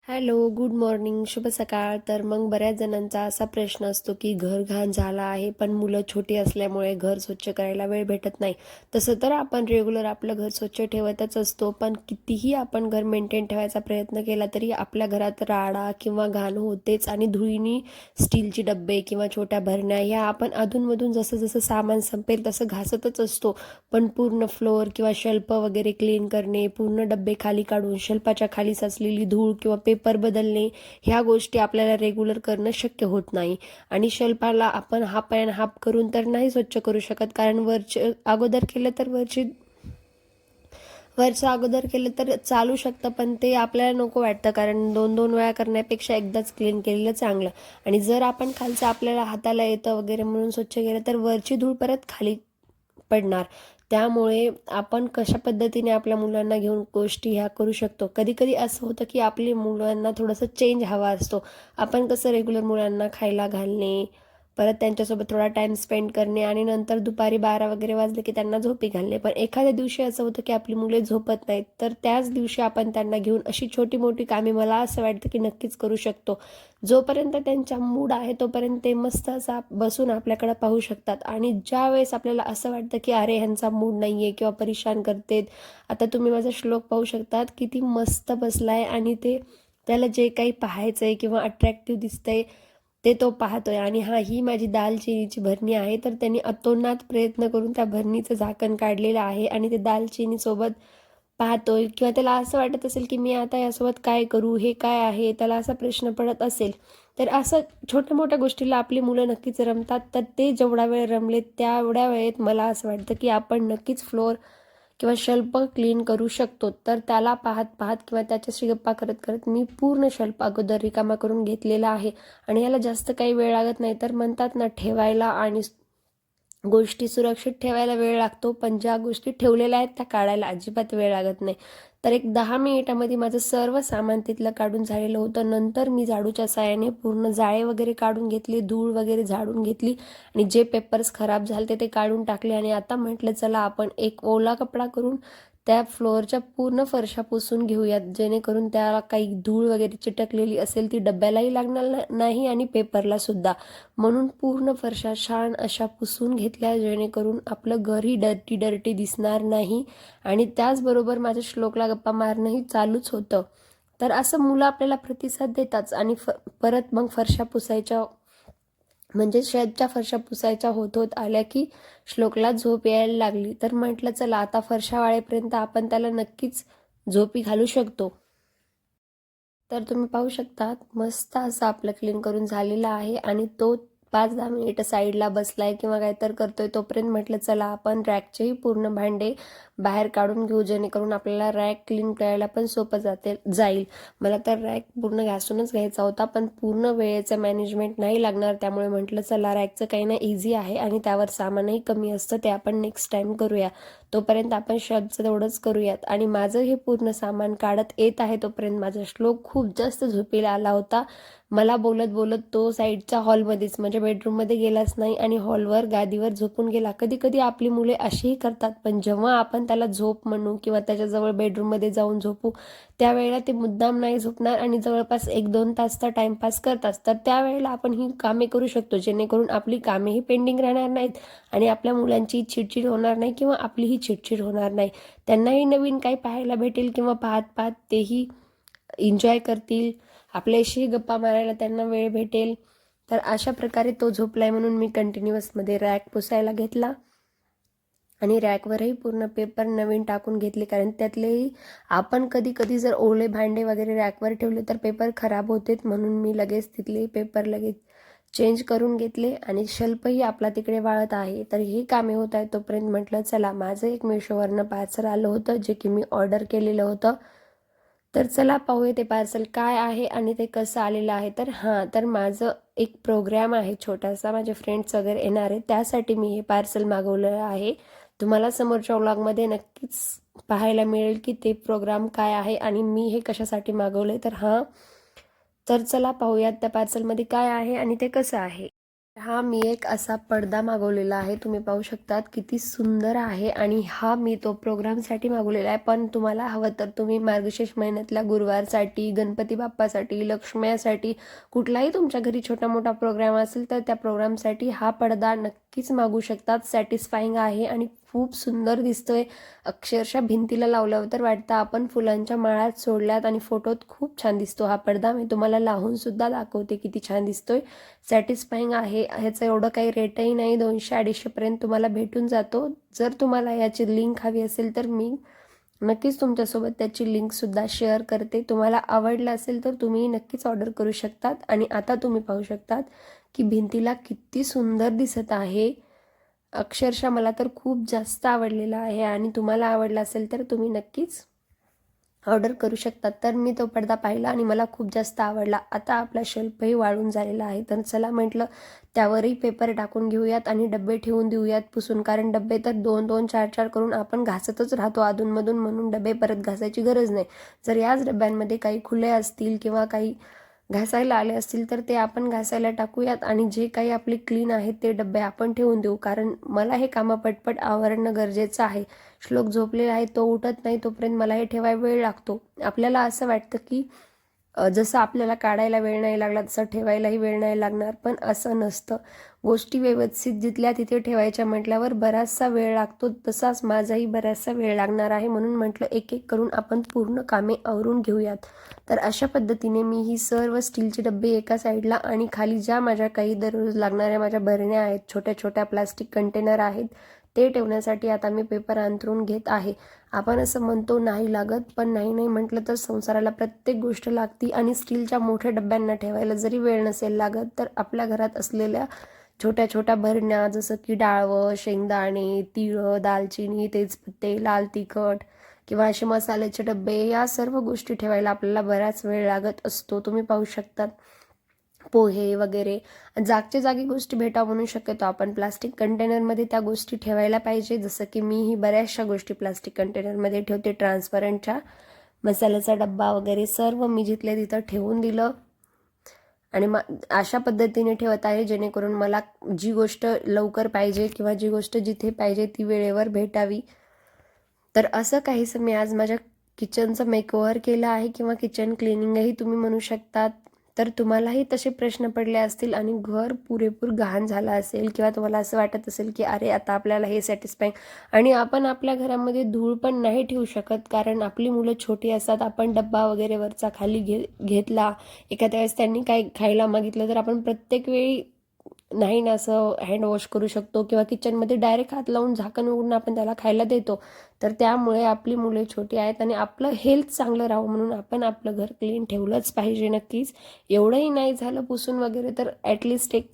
Hello, good morning, शुभ सकाळ. तर मग बऱ्याच जणांचा असा प्रश्न असतो की घर घाण झाला आहे, पण मुलं छोटी असल्यामुळे घर स्वच्छ करायला वेळ भेटत नाही. तसं तर आपण रेग्युलर आपलं घर स्वच्छ ठेवतच असतो, पण कितीही आपण घर मेंटेन ठेवायचा प्रयत्न केला तरी आपल्या घरात राडा किंवा घाण होतेच. आणि धुळीनी स्टीलचे डब्बे किंवा छोट्या भरण्या ह्या आपण अधूनमधून जसं जसं सामान संपेल तसं घासतच असतो. पण पूर्ण फ्लोअर किंवा शेल्फ वगैरे क्लीन करणे, पूर्ण डब्बे खाली काढून शेल्फाच्या खाली साचलेली धूळ किंवा पेपर बदलणे, ह्या गोष्टी आपल्याला रेग्युलर करणं शक्य होत नाही. आणि शेल्फाला आपण हाफ अँड हाफ करून तर नाही स्वच्छ करू शकत, कारण वरचं अगोदर केलं तर चालू शकतं, पण ते आपल्याला नको वाटतं, कारण दोन दोन वेळा करण्यापेक्षा एकदाच क्लीन केलेलं चांगलं. आणि जर आपण खालचं आपल्याला हाताला येतं वगैरे म्हणून स्वच्छ केलं तर वरची धूळ परत खाली पडणार. त्यामुळे आपण कशा पद्धतीने आपल्या मुलांना घेऊन गोष्टी ह्या करू शकतो. कधी कधी असं होतं की आपली मुलांना थोडंसं चेंज हवा असतो. आपण कसं रेग्युलर मुलांना खायला घालणे, परत त्यांच्यासोबत थोडा टाइम स्पेंड करणे आणि नंतर दुपारी 12 वगैरे वाजले की त्यांना झोपी घालणे. पण एखाद्या दिवशी असं होतं की आपली मुले झोपत नाहीत, तर त्याच दिवशी आपण त्यांना घेऊन अशी छोटी मोठी कामे मला असं वाटतं की नक्कीच करू शकतो. जोपर्यंत त्यांचा मूड आहे तोपर्यंत ते मस्त असा बसून आपल्याकडे पाहू शकतात. आणि ज्या वेळेस आपल्याला असं वाटतं की अरे ह्यांचा मूड नाही आहे किंवा परेशान करतेत, आता तुम्ही माझा श्लोक पाहू शकतात किती मस्त बसलाय आणि त्याला जे काही पाहायचं आहे किंवा अट्रॅक्टिव्ह दिसतंय ते तो पाहतोय. आणि हा, ही माझी दालचिनीची भरणी आहे, तर त्यांनी अतोनात प्रयत्न करून त्या भरणीचं झाकण काढलेलं आहे आणि ते दालचिनी सोबत पाहतोय. किंवा त्याला असं वाटत असेल की मी आता यासोबत काय करू, हे काय आहे, त्याला असा प्रश्न पडत असेल. तर असं छोट्या मोठ्या गोष्टीला आपली मुलं नक्कीच रमतात. तर ते जेवढा वेळ रमले तेवढ्या वेळेत मला असं वाटतं की आपण नक्कीच फ्लोअर किंवा शेल्फ क्लीन करू शकतो. तर त्याला पाहत पाहत किंवा त्याच्याशी गप्पा करत करत मी पूर्ण शेल्फ अगोदर रिकामा करून घेतलेला आहे. आणि याला जास्त काही वेळ लागत नाही. तर म्हणतात ना, ठेवायला आणि गोष्टी सुरक्षित ठेवायला वेळ लागतो, पण ज्या गोष्टी ठेवलेल्या आहेत त्या काढायला अजिबात वेळ लागत नाही. तर एक 10 मिनिटामध्ये माझं सर्व सामान तिथलं काढून झालेलं होतं. नंतर मी झाडूच्या साहाय्याने पूर्ण जाळे वगैरे काढून घेतले, धूळ वगैरे झाडून घेतली आणि जे पेपर्स खराब झाले ते काढून टाकले. आणि आता म्हटलं चला आपण एक ओला कपडा करून त्या फ्लोअरच्या पूर्ण फरशा पुसून घेऊयात, जेणेकरून त्याला काही धूळ वगैरे चिटकलेली असेल ती डब्यालाही लागणार नाही आणि पेपरला सुद्धा. म्हणून पूर्ण फरशा छान अशा पुसून घेतल्या, जेणेकरून आपलं घरही डर्टी डर्टी दिसणार नाही. आणि त्याचबरोबर माझ्या श्लोकला गप्पा मारणंही चालूच होतं. तर असं मुलं आपल्याला प्रतिसाद देतात. आणि परत मग फरशा पुसायच्या, म्हणजे शेडच्या फरशा पुसायच्या होत होत आल्या की श्लोकला झोप यायला लागली. तर म्हटलं चला आता फरशा वाळेपर्यंत आपण त्याला नक्कीच झोपी घालू शकतो. तर तुम्ही पाहू शकता मस्त असं आपलं क्लीन करून झालेलं आहे. आणि तो 5-10 मिनिटं साईडला बसलाय किंवा काय तर करतोय, तोपर्यंत म्हटलं चला आपण रॅकचेही पूर्ण भांडे बाहेर काढून घेऊ, जेणेकरून आपल्याला रॅक क्लीन करायला पण सोपं जाईल. मला तर रॅक पूर्ण घासूनच घ्यायचा होता, पण पूर्ण वेळेचं मॅनेजमेंट नाही लागणार, त्यामुळे म्हटलं चला रॅकचं काही ना इझी आहे आणि त्यावर सामानही कमी असतं, ते आपण नेक्स्ट टाइम करूया. तोपर्यंत आपण शेल्फचं तेवढंच करूयात. आणि माझं हे पूर्ण सामान काढत येत आहे तोपर्यंत माझा श्लोक खूप जास्त झोपेला आला होता. मला बोलत बोलत तो साईडच्या हॉलमध्येच, म्हणजे बेडरूममध्ये गेलाच नाही आणि हॉलवर गादीवर झोपून गेला. कधी कधी आपली मुले अशीही करतात, पण जेव्हा आपण त्याला झोप म्हणू किंवा त्याच्याजवळ बेडरूममध्ये जाऊन झोपू, त्यावेळेला ते मुद्दाम नाही झोपणार आणि जवळपास 1-2 तास तर टाइमपास करतात. तर त्यावेळेला आपण ही कामे करू शकतो, जेणेकरून आपली कामेही पेंडिंग राहणार नाहीत आणि आपल्या मुलांची चिडचिड होणार नाही किंवा आपलीही चिडचिड होणार नाही. त्यांनाही नवीन काही पाहायला भेटेल किंवा पाहत पाहत तेही एन्जॉय करतील. आपल्याशी गप्पा मारायला त्यांना वेळ भेटेल. तर अशा प्रकारे तो झोपलाय म्हणून मी कंटिन्युअसमध्ये रॅक पुसायला घेतला आणि रॅकवरही पूर्ण पेपर नवीन टाकून घेतले, कारण त्यातलेही आपण कधी कधी जर ओले भांडे वगैरे रॅकवर ठेवले तर पेपर खराब होतेत. म्हणून मी लगेच तिथले पेपर लगेच चेंज करून घेतले आणि शेल्फही आपला तिकडे वाळत आहे. तर ही कामे होत आहे तोपर्यंत म्हटलं चला माझं एक मिशोवरनं पार्सल आलं होतं, जे की मी ऑर्डर केलेलं होतं. तर चला पाहूया ते पार्सल काय आहे आणि ते कसं आलेलं आहे. तर हां, तर माझं एक प्रोग्राम आहे छोटासा, माझे फ्रेंड्स वगैरे येणार आहे, त्यासाठी मी हे पार्सल मागवलेलं आहे. तुम्हाला समोरच्या व्लॉगमध्ये नक्कीच पाहायला मिळेल की ते प्रोग्राम काय आहे आणि मी हे कशासाठी मागवले. तर हां, तर चला पाहूयात त्या पार्सलमध्ये काय आहे आणि ते कसं आहे. हा मी एक असा पडदा मागवलेला आहे, तुम्ही पाहू शकतात किती सुंदर आहे. आणि हा मी तो प्रोग्रामसाठी मागवलेला आहे, पण तुम्हाला हवं तर तुम्ही मार्गशीर्ष महिन्यातल्या गुरुवारसाठी, गणपती बाप्पासाठी, लक्ष्म्यासाठी, कुठलाही तुमच्या घरी छोटा मोठा प्रोग्राम असेल तर त्या प्रोग्रामसाठी हा पडदा नक्कीच मागू शकतात. सॅटिस्फाईंग आहे आणि खूप सुंदर दिसतोय. अक्षरशः भिंतीला लावल्यावर तर वाटतं आपण फुलांच्या माळात सोडल्यात. आणि फोटोत खूप छान दिसतो हा पडदा. मी तुम्हाला लावून सुद्धा दाखवते किती छान दिसतोय. सॅटिस्फाईंग आहे. ह्याचं एवढं काही रेटही नाही, 200-250 पर्यंत तुम्हाला भेटून जातो. जर तुम्हाला याची लिंक हवी असेल तर मी नक्कीच तुमच्यासोबत त्याची लिंकसुद्धा शेअर करते. तुम्हाला आवडलं असेल तर तुम्ही नक्कीच ऑर्डर करू शकतात. आणि आता तुम्ही पाहू शकतात की भिंतीला किती सुंदर दिसत आहे. अक्षरशः मला तर खूप जास्त आवडलेलं आहे. आणि तुम्हाला आवडलं असेल तर तुम्ही नक्कीच ऑर्डर करू शकतात. तर मी तो पडदा पाहिला आणि मला खूप जास्त आवडला. आता आपला शेल्फही वाळून झालेला आहे, तर चला म्हटलं त्यावरही पेपर टाकून घेऊयात आणि डबे ठेवून देऊयात पुसून. कारण डबे तर 2-2, 4-4 करून आपण घासतच राहतो अधूनमधून, म्हणून डबे परत घासायची गरज नाही. जर याच डब्यांमध्ये काही खुले असतील किंवा काही घासायला आले असतील तर ते आपण घासायला टाकूयात. आणि जे काही आपले क्लीन आहेत ते डबे आपण ठेवून देऊ, कारण मला हे कामं पटपट आवरणं गरजेचं आहे. श्लोक झोपलेला आहे, तो उठत नाही तोपर्यंत मला हे ठेवायला वेळ लागतो. आपल्याला असं वाटतं की जसं आपल्याला काढायला वेळ नाही लागला तसं ठेवायलाही वेळ नाही लागणार, पण असं नसतं. गोष्टी व्यवस्थित जिथल्या तिथे ठेवायच्या म्हटल्यावर बराचसा वेळ लागतो. तसाच माझाही बराचसा वेळ लागणार आहे, म्हणून म्हटलं एक एक करून आपण पूर्ण कामे आवरून घेऊयात. तर अशा पद्धतीने मी ही सर्व स्टीलची डब्बे एका साईडला आणि खाली ज्या माझ्या काही दररोज लागणाऱ्या माझ्या भरण्या आहेत, छोट्या छोट्या प्लास्टिक कंटेनर आहेत, ते ठेवण्यासाठी आता मी पेपर अंथरून घेत आहे. आपण असं म्हणतो नाही लागत, पण नाही नाही म्हटलं तर संसाराला प्रत्येक गोष्ट लागती. आणि स्टीलच्या मोठ्या डब्यांना ठेवायला जरी वेळ नसेल लागत तर आपल्या घरात असलेल्या छोट्या छोट्या भरण्या, जसं की डाळवं, शेंगदाणे, तिळं, दालचिनी, तेजपत्ते, लाल तिखट किंवा असे मसाल्याचे डबे, या सर्व गोष्टी ठेवायला आपल्याला बराच वेळ लागत असतो. तुम्ही पाहू शकतात पोहे वगैरे जागच्या जागी गोष्टी भेटा म्हणून शक्यतो आपण प्लास्टिक कंटेनरमध्ये त्या गोष्टी ठेवायला पाहिजे. जसं की मी ही बऱ्याचशा गोष्टी प्लास्टिक कंटेनरमध्ये ठेवते. ट्रान्सपरंटच्या मसाल्याचा डब्बा वगैरे सर्व मी जिथल्या तिथं ठेवून दिलं. आणि अशा पद्धतीने ठेवत आहे जेणेकरून मला जी गोष्ट लवकर पाहिजे किंवा जी गोष्ट जिथे पाहिजे ती वेळेवर भेटावी. तर असं काहीसं मी आज माझ्या किचनचं मेकओव्हर केलं आहे किंवा किचन क्लिनिंगही तुम्ही म्हणू शकतात. तर तुम्हालाही तसे प्रश्न पडले असतील आणि घर पुरेपूर घाण झालं असेल किंवा तुम्हाला असं वाटत असेल की अरे आता आपल्याला हे सॅटिस्फाईंग. आणि आपण आपल्या घरामध्ये धूळ पण नाही ठेवू शकत, कारण आपली मुलं छोटी असतात. आपण डब्बा वगैरे वरचा खाली घेतला, एखाद्या वेळेस त्यांनी काही खायला मागितलं तर आपण प्रत्येक वेळी नाही ना असं हँड वॉश करू शकतो किंवा किचनमध्ये डायरेक्ट हात लावून झाकण उघडून आपण त्याला खायला देतो. तर त्यामुळे आपली मुले छोटी आहेत आणि आपलं हेल्थ चांगलं राहावं म्हणून आपण आपलं घर क्लीन ठेवलंच पाहिजे नक्कीच. एवढंही नाही झालं पुसून वगैरे तर ॲटलिस्ट एक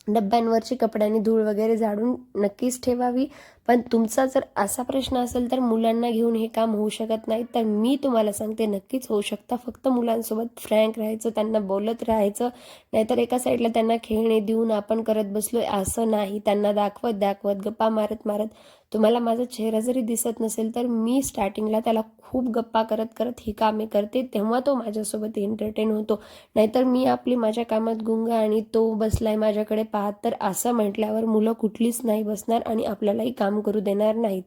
डब्यांवरची कपड्यांनी धूळ वगैरे झाडून नक्कीच ठेवावी. पण तुमचा जर असा प्रश्न असेल तर मुलांना घेऊन हे काम होऊ शकत नाही, तर मी तुम्हाला सांगते नक्कीच होऊ शकतं. फक्त मुलांसोबत फ्रँक राहायचं, त्यांना बोलत राहायचं. नाहीतर एका साईडला त्यांना खेळणे देऊन आपण करत बसलोय असं नाही. त्यांना दाखवत दाखवत गप्पा मारत मारत, तुम्हाला माझा चेहरा जरी दिसत नसेल तर मी स्टार्टिंगला त्याला खूप गप्पा करत करत ही कामे करते, तेव्हा तो माझ्यासोबत एंटरटेन होतो. नाहीतर मी आपली माझ्या कामात गुंग आणि तो बसलाय माझ्याकडे पाहत, तर असं म्हटल्यावर मुलं कुठलीच नाही बसणार आणि आपल्यालाही काम करू देणार नाहीत.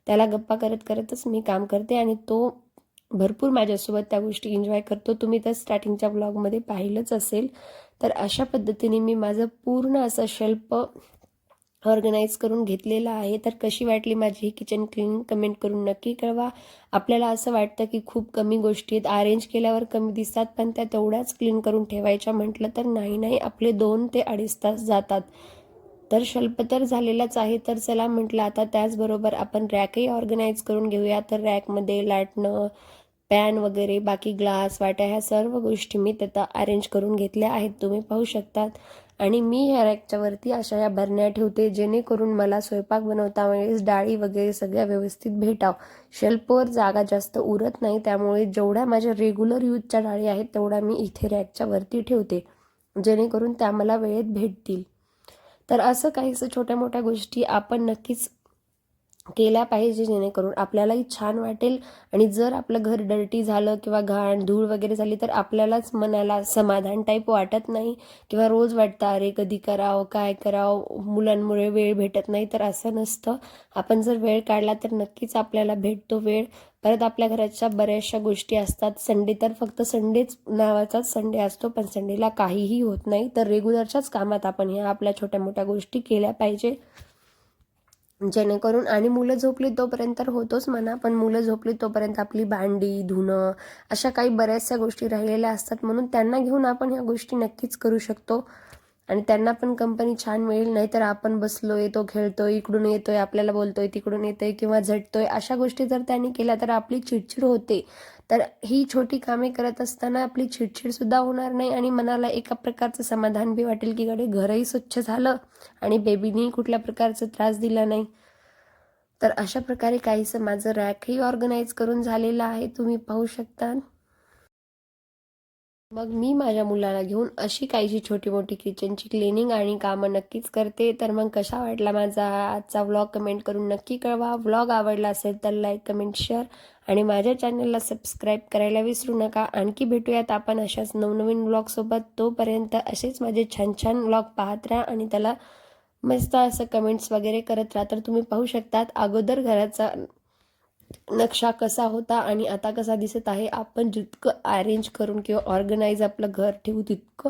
त्याला गप्पा करत करतच मी काम करते आणि तो भरपूर माझ्यासोबत त्या गोष्टी एन्जॉय करतो. तुम्ही तर स्टार्टिंगच्या ब्लॉगमध्ये पाहिलंच असेल. तर अशा पद्धतीने मी माझं पूर्ण असं शेल्फ ऑर्गनाईज करून घेतलेलं आहे. तर कशी वाटली माझी ही किचन क्लीनिंग कमेंट करून नक्की कळवा. आपल्याला असं वाटतं की खूप कमी गोष्टी आहेत, अरेंज केल्यावर कमी दिसतात, पण त्या तेवढ्याच क्लीन करून ठेवायच्या म्हटलं तर नाही आपले 2 ते 2.5 तास जातात. तर शेल्फ तर झालेलाच आहे. तर चला म्हटलं आता त्याचबरोबर आपण रॅकही ऑर्गनाईज करून घेऊया. तर रॅकमध्ये लाटणं, पॅन वगैरे, बाकी ग्लास, वाट्या, ह्या सर्व गोष्टी मी त्यात अरेंज करून घेतल्या आहेत, तुम्ही पाहू शकतात. आणि मी ह्या रॅकच्या वरती अशा ह्या भरण्या ठेवते जेणेकरून मला स्वयंपाक बनवता वेळेस डाळी वगैरे सगळ्या व्यवस्थित भेटाव. शेल्फवर जागा जास्त उरत नाही, त्यामुळे जेवढ्या माझ्या रेग्युलर यूजच्या डाळी आहेत तेवढ्या मी इथे रॅकच्या वरती ठेवते जेणेकरून त्या मला वेळेत भेटतील. तर असं काहीसं छोट्या मोठ्या गोष्टी आपण नक्कीच केल्या पाहिजे, जेणेकरून आपल्यालाही छान वाटेल. आणि जर आपलं घर डर्टी झालं किंवा घाण धूळ वगैरे झाली तर आपल्यालाच मनाला समाधान टाईप वाटत नाही, किंवा रोज वाटतं अरे कधी करावं, काय करावं, मुलांमुळे वेळ भेटत नाही. तर असं नसतं. आपण जर वेळ काढला तर नक्कीच आपल्याला भेटतो वेळ. परत आपल्या घराच्या बऱ्याचशा गोष्टी असतात. संडे तर फक्त संडेच नावाचाच संडे असतो, पण संडेला काहीही होत नाही. तर रेग्युलरच्याच कामात आपण ह्या आपल्या छोट्या मोठ्या गोष्टी केल्या पाहिजे, जेणेकरून. आणि मुलं झोपली तोपर्यंत तर होतोच म्हणा, पण मुलं झोपली तोपर्यंत आपली भांडी धुणं अशा काही बऱ्याचशा गोष्टी राहिलेल्या असतात, म्हणून त्यांना घेऊन आपण ह्या गोष्टी नक्कीच करू शकतो. आणि त्यांना पण कंपनी छान मिळेल. नाहीतर आपण बसलोय, तो खेळतोय, इकडून येतोय, आपल्याला बोलतोय, तिकडून येतोय किंवा झटतोय, अशा गोष्टी जर त्यांनी केल्या तर आपली चिडचिड होते. तर ही छोटी कामे करत असताना आपली चिडचिड सुद्धा होणार नाही, आणि मनाला एका प्रकारचं समाधान बी वाटेल की कडे घरही स्वच्छ झालं आणि बेबीनी कुठल्या प्रकारचा त्रास दिला नाही. तर अशा प्रकारे काहीसं माझं रॅकही ऑर्गनाईज करून झालेलं आहे, तुम्ही पाहू शकता. मग मी माझ्या मुलाला घेऊन अशी काहीशी छोटी मोठी किचनची क्लिनिंग आणि कामं नक्कीच करते. तर मग कसा वाटला माझा आजचा व्लॉग कमेंट करून नक्की कळवा. व्लॉग आवडला असेल तर लाईक, कमेंट, शेअर आणि माझ्या चॅनलला सबस्क्राईब करायला विसरू नका. आणखी भेटूयात आपण अशाच नवनवीन व्लॉगसोबत. तोपर्यंत असेच माझे छान छान व्लॉग पाहत राहा आणि त्याला मस्त असं कमेंट्स वगैरे करत राहा. तर तुम्ही पाहू शकतात अगोदर घराचा नक्षा कसा होता आणि आता कसा दिसत आहे. आपण जितकं अरेंज करून किंवा ऑर्गनाईज आपलं घर ठेवू तितकं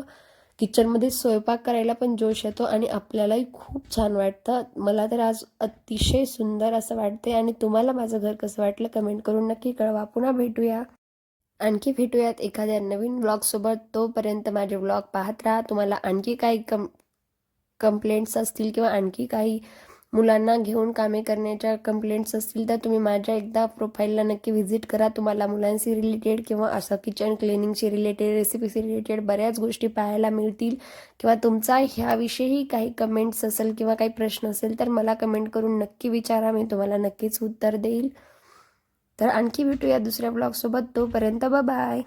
किचनमध्ये स्वयंपाक करायला पण जोश येतो आणि आपल्यालाही खूप छान वाटतं. मला तर आज अतिशय सुंदर असं वाटते. आणि तुम्हाला माझं घर कसं वाटलं कमेंट करून नक्की कळवा. पुन्हा भेटूया, आणखी भेटूयात एखाद्या नवीन व्लॉगसोबत. तोपर्यंत माझे व्लॉग पाहत राहा. तुम्हाला आणखी काही कंप्लेंट्स असतील किंवा आणखी काही मुलांना घेऊन कामे करण्याच्या कंप्लेंट्स असतील तर तुम्ही माझ्या एकदा प्रोफाईलला नक्की व्हिजिट करा. तुम्हाला मुलांशी रिलेटेड किंवा असं किचन क्लिनिंगशी रिलेटेड, रेसिपीशी रिलेटेड बऱ्याच गोष्टी पाहायला मिळतील. किंवा तुमचा ह्याविषयी काही कमेंट्स असेल किंवा काही प्रश्न असेल तर मला कमेंट करून नक्की विचारा, मी तुम्हाला नक्कीच उत्तर देईल. तर आणखी भेटूया दुसऱ्या ब्लॉगसोबत. तोपर्यंत बाय.